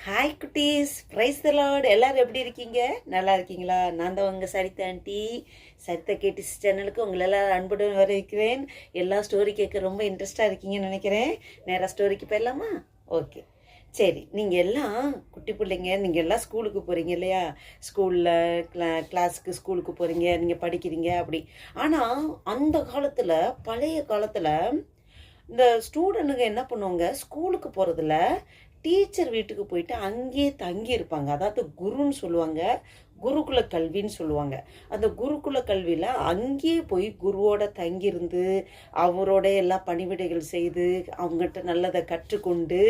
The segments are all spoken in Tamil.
ஹாய் குட்டீஸ், பிரைஸ் தி லார்ட். எல்லாரும் எப்படி இருக்கீங்க? நல்லா இருக்கீங்களா? நான் தான் உங்கள் சரிதா ஆண்டி. சரிதா கேட்டிஸ் சேனலுக்கு உங்களை எல்லாரும் அன்புடன் வரவேற்கிறேன். எல்லா ஸ்டோரி கேட்க ரொம்ப இன்ட்ரெஸ்டாக இருக்கீங்கன்னு நினைக்கிறேன். நேராக ஸ்டோரிக்கு போயிடலாமா? ஓகே, சரி. நீங்கள் எல்லாம் குட்டி பிள்ளைங்க, நீங்கள் எல்லாம் ஸ்கூலுக்கு போகிறீங்க இல்லையா? ஸ்கூலில் கிளாஸுக்கு ஸ்கூலுக்கு போகிறீங்க, நீங்கள் படிக்கிறீங்க அப்படி. ஆனால் அந்த காலத்தில், பழைய காலத்தில் இந்த ஸ்டூடெண்ட்டுங்க என்ன பண்ணுவாங்க, ஸ்கூலுக்கு போகிறதில்ல டீச்சர் வீட்டுக்கு போயிட்டு அங்கேயே தங்கி இருப்பாங்க. அதாவது குருன்னு சொல்லுவாங்க, குருகுல கல்வின்னு சொல்லுவாங்க. அந்த குருகுல கல்வியில் அங்கேயே போய் குருவோட தங்கியிருந்து அவரோட எல்லா பணிவிடைகள் செய்து அவங்ககிட்ட நல்லதை கற்றுக்கொண்டு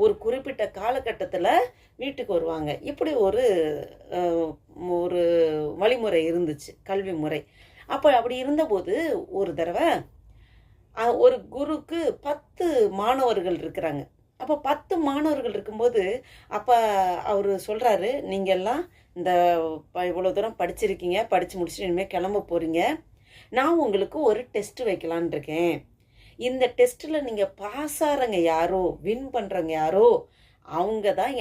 ஒரு குறிப்பிட்ட காலகட்டத்தில் வீட்டுக்கு வருவாங்க. இப்படி ஒரு ஒரு வழிமுறை இருந்துச்சு, கல்வி முறை. அப்போ அப்படி இருந்தபோது ஒரு தடவை ஒரு குருக்கு 10 மாணவர்கள் இருக்கிறாங்க. அப்போ 10 மாணவர்கள் இருக்கும்போது அப்போ அவர் சொல்கிறாரு, நீங்கள் எல்லாம் இந்த இவ்வளோ தூரம் படிச்சிருக்கீங்க, படித்து முடிச்சுட்டு இனிமேல் கிளம்ப போகிறீங்க. நான் உங்களுக்கு ஒரு டெஸ்ட்டு வைக்கலான் இருக்கேன். இந்த டெஸ்ட்டில் நீங்கள் பாஸ் ஆகிறவங்க யாரோ, வின் பண்ணுறவங்க யாரோ, அவங்க தான்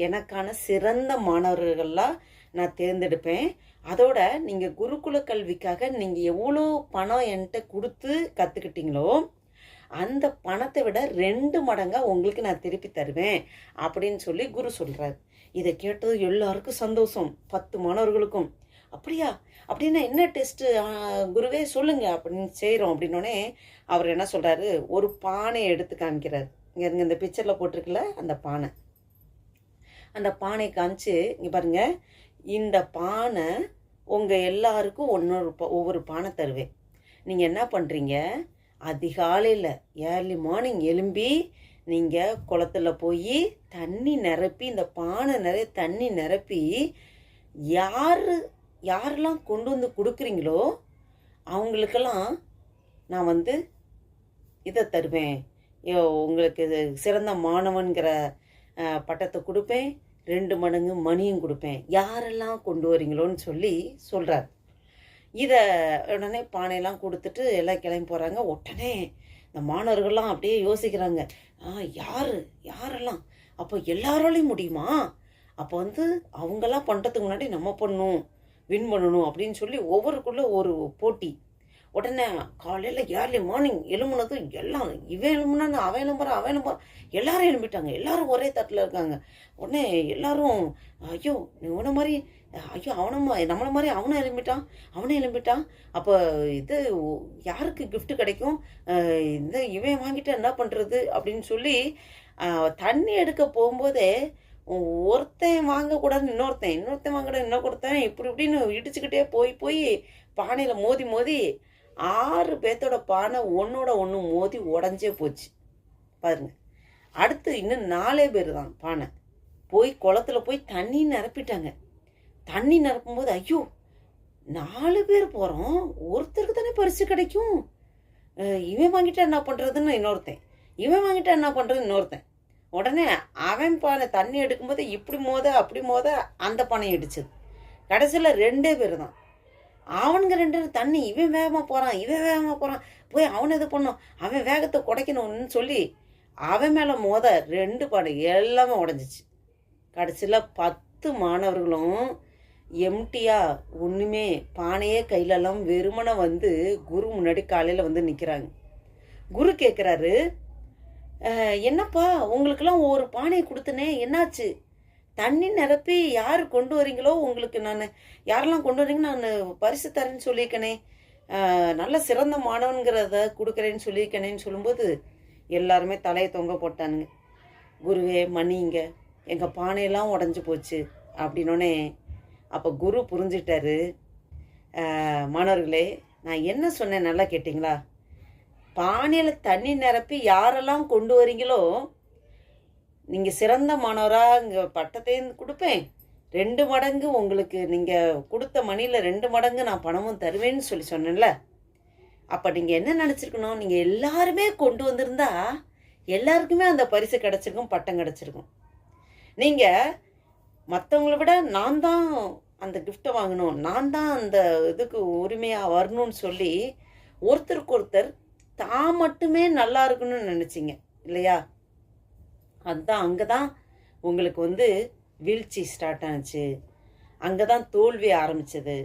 எனக்கான சிறந்த மாணவர்கள்லாம் நான் தேர்ந்தெடுப்பேன். அதோட நீங்கள் குருகுல கல்விக்காக நீங்கள் எவ்வளோ பணம் என்கிட்ட கொடுத்து கற்றுக்கிட்டீங்களோ அந்த பணத்தை விட 2 மடங்காக உங்களுக்கு நான் திருப்பி தருவேன் அப்படின்னு சொல்லி குரு சொல்கிறார். இதை கேட்டது எல்லாருக்கும் சந்தோஷம், 10 மாணவர்களுக்கும். அப்படியா? அப்படின்னா என்ன டெஸ்ட்டு குருவே சொல்லுங்க அப்படின்னு செய்கிறோம். அப்படின்னோடனே அவர் என்ன சொல்கிறாரு, ஒரு பானையை எடுத்து காமிக்கிறார். இங்கே இந்த பிக்சரில் போட்டிருக்குல்ல அந்த பானை. அந்த பானை காமிச்சு, இங்கே பாருங்கள், இந்த பானை உங்கள் எல்லாருக்கும் ஒவ்வொரு பானை தருவேன். நீங்கள் என்ன பண்ணுறீங்க, அதிகாலையில் ஏர்லி மார்னிங் எழும்பி நீங்கள் குளத்துல போய் தண்ணி நிரப்பி, இந்த பானை நிறைய தண்ணி நிரப்பி யாரெல்லாம் கொண்டு வந்து கொடுக்குறீங்களோ அவங்களுக்கெல்லாம் நான் இதை தருவேன். உங்களுக்கு சிறந்த மாணவன்கிற பட்டத்தை கொடுப்பேன், 2 மடங்கு மணியும் கொடுப்பேன், யாரெல்லாம் கொண்டு வரீங்களோன்னு சொல்லி சொல்கிறார். இதை உடனே பானையெல்லாம் கொடுத்துட்டு எல்லாம் கிளம்பி போகிறாங்க. உடனே இந்த மாணவர்கள்லாம் அப்படியே யோசிக்கிறாங்க, யாரெல்லாம், அப்போ எல்லாராலையும் முடியுமா? அப்போ அவங்கெல்லாம் பண்ணுறதுக்கு முன்னாடி நம்ம பண்ணணும், வின் பண்ணணும் அப்படின்னு சொல்லி ஒவ்வொருக்குள்ளே ஒரு போட்டி. உடனே காலையில் ஏர்லி மார்னிங் எழும்புனதும் எல்லாம் இவன் எழும்புனா அவன் எழும்புறான் எல்லாரும் எழும்பிட்டாங்க. எல்லாரும் ஒரே தட்டில் இருக்காங்க. உடனே எல்லாரும், ஐயோ இவனை மாதிரி, ஐயோ நம்மளை மாதிரி அவனும் எழும்பிட்டான். அப்போ இது யாருக்கு கிஃப்ட் கிடைக்கும், இவன் வாங்கிட்டா என்ன பண்ணுறது அப்படின்னு சொல்லி தண்ணி எடுக்க போகும்போதே ஒருத்தன் வாங்கக்கூடாதுன்னு இன்னொருத்தன் வாங்கக்கூடாது இன்னொருத்தன் இப்படின்னு இடிச்சுக்கிட்டே போய் பானையில் மோதி 6 பேர்த்தோட பானை ஒன்றோட ஒன்று மோதி உடஞ்சே போச்சு பாருங்க. அடுத்து இன்னும் 4 பேர் தான் பானை போய் குளத்துல போய் தண்ணி நிரப்பிட்டாங்க. தண்ணி நிரப்பும்போது, ஐயோ 4 பேர் போகிறோம், ஒருத்தருக்கு தானே பரிசு கிடைக்கும், இவன் வாங்கிட்டா என்ன பண்ணுறதுன்னு இன்னொருத்தன். உடனே அவன் பானை தண்ணி எடுக்கும்போது இப்படி அப்படி அந்த பானை இடிச்சது. கடைசியில் 2 பேர் தான். அவனுங்க 2 பேரும் தண்ணி, இவன் வேகமாக போகிறான் போய் அவனை இது பண்ணோம், அவன் வேகத்தை குறைக்கணும்னு சொல்லி அவன் மேலே 2 பானை எல்லாமே உடஞ்சிச்சு. கடைசியில் 10 மாணவர்களும் எம்டியாக ஒன்றுமே பானையே கையிலெல்லாம் வெறுமனை குரு முன்னாடி காலையில் நிற்கிறாங்க. குரு கேட்குறாரு, என்னப்பா உங்களுக்கெல்லாம் ஒரு பானையை கொடுத்தனே, என்னாச்சு? தண்ணி நிரப்பி யார் கொண்டு வரீங்களோ உங்களுக்கு யாரெல்லாம் கொண்டு வரீங்கன்னு நான் பரிசு தரேன்னு சொல்லியிருக்கேனே, நல்ல சிறந்த மாணவன்கிறத கொடுக்குறேன்னு சொல்லியிருக்கேனேன்னு சொல்லும்போது எல்லாருமே தலையை தொங்க போட்டானுங்க. குருவே மன்னிங்க, எங்கள் பானையெல்லாம் உடஞ்சி போச்சு அப்படின்னோடனே அப்போ குரு புரிஞ்சிட்டாரு. மாணவர்களே, நான் என்ன சொன்னேன் நல்லா கேட்டிங்களா? பானையில் தண்ணி நிரப்பி யாரெல்லாம் கொண்டு வரீங்களோ நீங்கள் சிறந்த மாணவராக இங்கே பட்டத்தையும் கொடுப்பேன், 2 மடங்கு உங்களுக்கு நீங்கள் கொடுத்த மணியில் 2 மடங்கு நான் பணமும் தருவேன்னு சொன்னேன்ல. அப்போ நீங்கள் என்ன நினச்சிருக்கணும், நீங்கள் எல்லாருமே கொண்டு வந்திருந்தா எல்லாருக்குமே அந்த பரிசு கிடச்சிருக்கும், பட்டம் கிடச்சிருக்கும். நீங்கள் மற்றவங்கள விட நான் தான் அந்த கிஃப்டை வாங்கணும், நான் தான் அந்த இதுக்கு உரிமையாக வரணும்னு சொல்லி ஒருத்தருக்கு ஒருத்தர் தான் மட்டுமே நல்லா இருக்கணும்னு நினச்சிங்க இல்லையா? அதுதான் அங்கே தான் உங்களுக்கு வீழ்ச்சி ஸ்டார்ட் ஆச்சு. அங்கே தான் தோல்வி ஆரம்பிச்சது.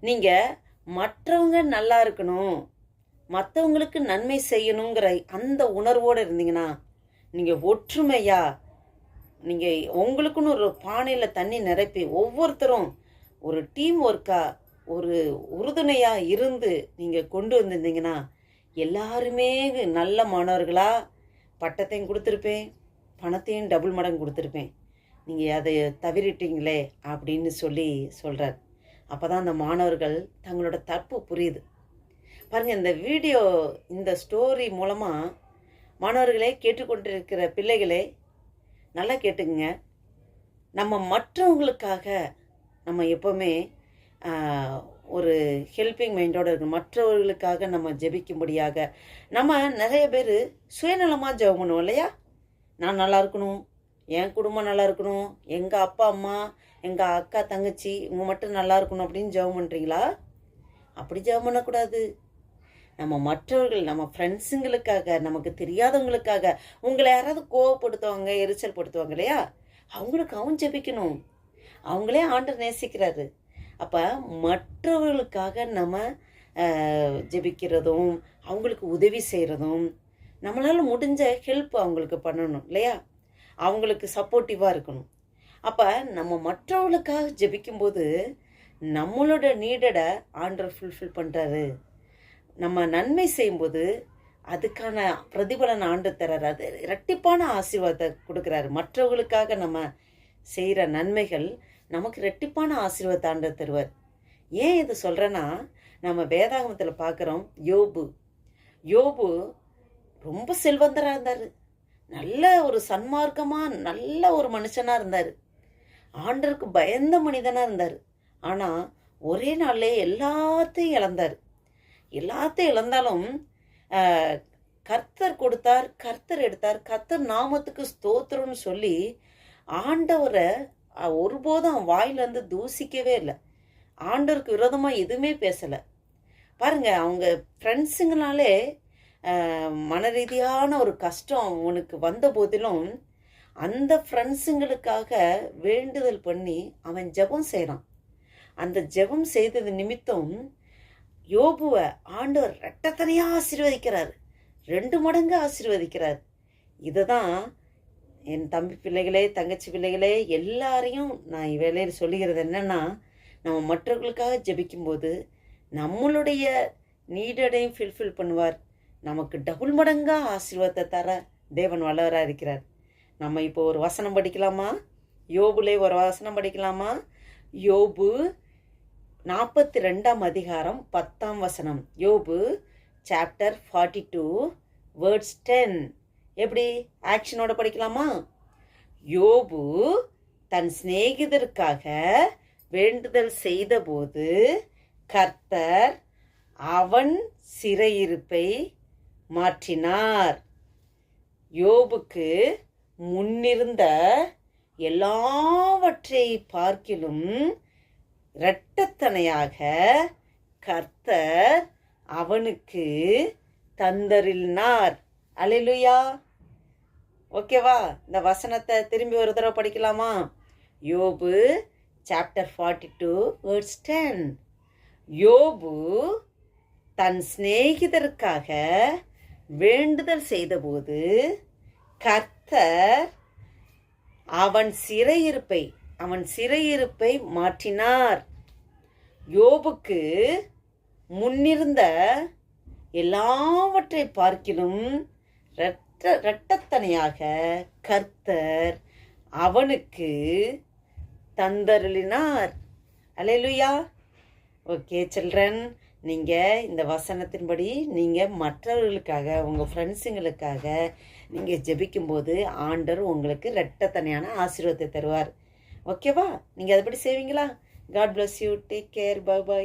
நீங்கள் மற்றவங்க நல்லா இருக்கணும், மற்றவங்களுக்கு நன்மை செய்யணுங்கிற அந்த உணர்வோடு இருந்தீங்கன்னா, நீங்கள் ஒற்றுமையாக நீங்கள் உங்களுக்குன்னு ஒரு பானையில் தண்ணி நிரப்பி ஒவ்வொருத்தரும் ஒரு டீம் ஒர்க்காக ஒரு உறுதுணையாக இருந்து நீங்கள் கொண்டு வந்திருந்தீங்கன்னா, எல்லாருமே நல்ல மாணவர்களாக பட்டத்தையும் கொடுத்துருப்பேன், பணத்தையும் டபுள் மடங்கு கொடுத்துருப்பேன். நீங்கள் அதை தவறிட்டீங்களே அப்படின்னு சொல்கிறார். அப்போ தான் அந்த மாணவர்கள் தங்களோட தப்பு புரியுது. பாருங்கள், இந்த வீடியோ இந்த ஸ்டோரி மூலமாக மாணவர்களே, கேட்டுக்கொண்டிருக்கிற பிள்ளைகளே நல்லா கேட்டுக்குங்க. நம்ம மற்றவங்களுக்காக நம்ம எப்போவுமே ஒரு ஹெல்பிங் மைண்டோடு இருக்கணும். மற்றவர்களுக்காக நம்ம ஜெபிக்கும்படியாக நம்ம நிறைய பேர் சுயநலமாக ஜெபம் பண்ணுவோம் இல்லையா? நான் நல்லா இருக்கணும், என் குடும்பம் நல்லா இருக்கணும், எங்கள் அப்பா அம்மா, எங்கள் அக்கா தங்கச்சி இவங்க மட்டும் நல்லா இருக்கணும் அப்படின்னு ஜெபம் பண்ணுறீங்களா? அப்படி ஜெபம் பண்ணக்கூடாது. நம்ம மற்றவர்கள், நம்ம ஃப்ரெண்ட்ஸுங்களுக்காக, நமக்கு தெரியாதவங்களுக்காக, உங்களை யாராவது கோவப்படுத்துவாங்க, எரிச்சல் படுத்துவாங்க இல்லையா? அவங்களுக்காகவும் ஜெபிக்கணும். அவங்களே ஆண்டவர் நேசிக்கிறாரு. அப்போ மற்றவர்களுக்காக நம்ம ஜெபிக்கிறதும், அவங்களுக்கு உதவி செய்கிறதும், நம்மளால் முடிஞ்ச ஹெல்ப் அவங்களுக்கு பண்ணணும் இல்லையா? அவங்களுக்கு சப்போர்ட்டிவாக இருக்கணும். அப்போ நம்ம மற்றவர்களுக்காக ஜெபிக்கும்போது நம்மளோட நீடை ஆண்டவர் ஃபுல்ஃபில் பண்ணுறாரு. நம்ம நன்மை செய்யும்போது அதுக்கான பிரதிபலன் ஆண்டவர் தர்றாரு. அது இரட்டிப்பான ஆசீர்வாதத்தை கொடுக்குறாரு. மற்றவர்களுக்காக நம்ம செய்கிற நன்மைகள் நமக்கு இரட்டிப்பான ஆசீர்வாதத்தை ஆண்டவர் தருவார். ஏன் இது சொல்கிறேன்னா, நம்ம வேதாகமத்தில் பார்க்குறோம், யோபு ரொம்ப செல்வந்தராக இருந்தார். நல்ல ஒரு சன்மார்க்கமாக நல்ல ஒரு மனுஷனாக இருந்தார். ஆண்டவருக்கு பயந்த மனிதனாக இருந்தார். ஆனால் ஒரே நாள்லே எல்லாத்தையும் இழந்தார். எல்லாத்தையும் இழந்தாலும் கர்த்தர் கொடுத்தார், கர்த்தர் எடுத்தார், கர்த்தர் நாமத்துக்கு ஸ்தோத்திரம்னு சொல்லி ஆண்டவரை ஒருபோதும் வாயிலேருந்து தூசிக்கவே இல்லை. ஆண்டவருக்கு விரோதமாக எதுவுமே பேசலை. பாருங்கள், அவங்க ஃப்ரெண்ட்ஸுங்களாலே மன ரீதியான ஒரு கஷ்டம் அவனுக்கு வந்த போதிலும் அந்த ஃப்ரெண்ட்ஸுங்களுக்காக வேண்டுதல் பண்ணி அவன் ஜெபம் செய்கிறான். அந்த ஜெபம் செய்தது நிமித்தம் யோபுவை ஆண்டவர் ரெட்டத்தனையாக ஆசீர்வதிக்கிறார், 2 மடங்கு ஆசீர்வதிக்கிறார். இதை தான் என் தம்பி பிள்ளைகளே, தங்கச்சி பிள்ளைகளே, எல்லாரையும் நான் இவ்வேளையில் சொல்லுகிறது என்னென்னா, நம்ம மற்றவர்களுக்காக ஜெபிக்கும்போது நம்மளுடைய நீடையும் ஃபில்ஃபில் பண்ணுவார். நமக்கு டபுள் மடங்காக ஆசீர்வாதத்தை தர தேவன் வல்லவராக இருக்கிறார். நம்ம இப்போ ஒரு வசனம் படிக்கலாமா? யோபுலே ஒரு வசனம் படிக்கலாமா? யோபு 42ஆம் அதிகாரம் 10ஆம் வசனம். யோபு சாப்டர் 42 வேர்ட்ஸ் 10. எப்படி ஆக்ஷனோட படிக்கலாமா? யோபு தன் சிநேகிதருக்காக வேண்டுதல் செய்தபோது கர்த்தர் அவன் சிறையிருப்பை மாற்றினார். யோபுக்கு முன்னிருந்த எல்லாவற்றை பார்க்கிலும் இரட்டத்தனையாக கர்த்தர் அவனுக்கு தந்தரினார். அல்லேலூயா. ஓகேவா? இந்த வசனத்தை திரும்பி ஒரு தடவை படிக்கலாமா? யோபு சாப்டர் 42 வேர்ட்ஸ் 10. யோபு தன் சிநேகிதருக்காக வேண்டுதல் செய்தபோது கர்த்தர் அவன் சிறையிருப்பை மாற்றினார். யோபுக்கு முன்னிருந்த எல்லாவற்றை பார்க்கிலும் இரட்டத்தனையாக கர்த்தர் அவனுக்கு தந்தருளினார். அல்லேலூயா. ஓகே சில்ட்ரன், நீங்கள் இந்த வசனத்தின்படி நீங்கள் மற்றவர்களுக்காக, உங்கள் ஃப்ரெண்ட்ஸுங்களுக்காக நீங்கள் ஜெபிக்கும்போது ஆண்டவர் உங்களுக்கு இரட்டத்தனையான ஆசீர்வாதத்தை தருவார். ஓகேவா? நீங்கள் அதுபடி செய்வீங்களா? God bless you. Take care. Bye bye.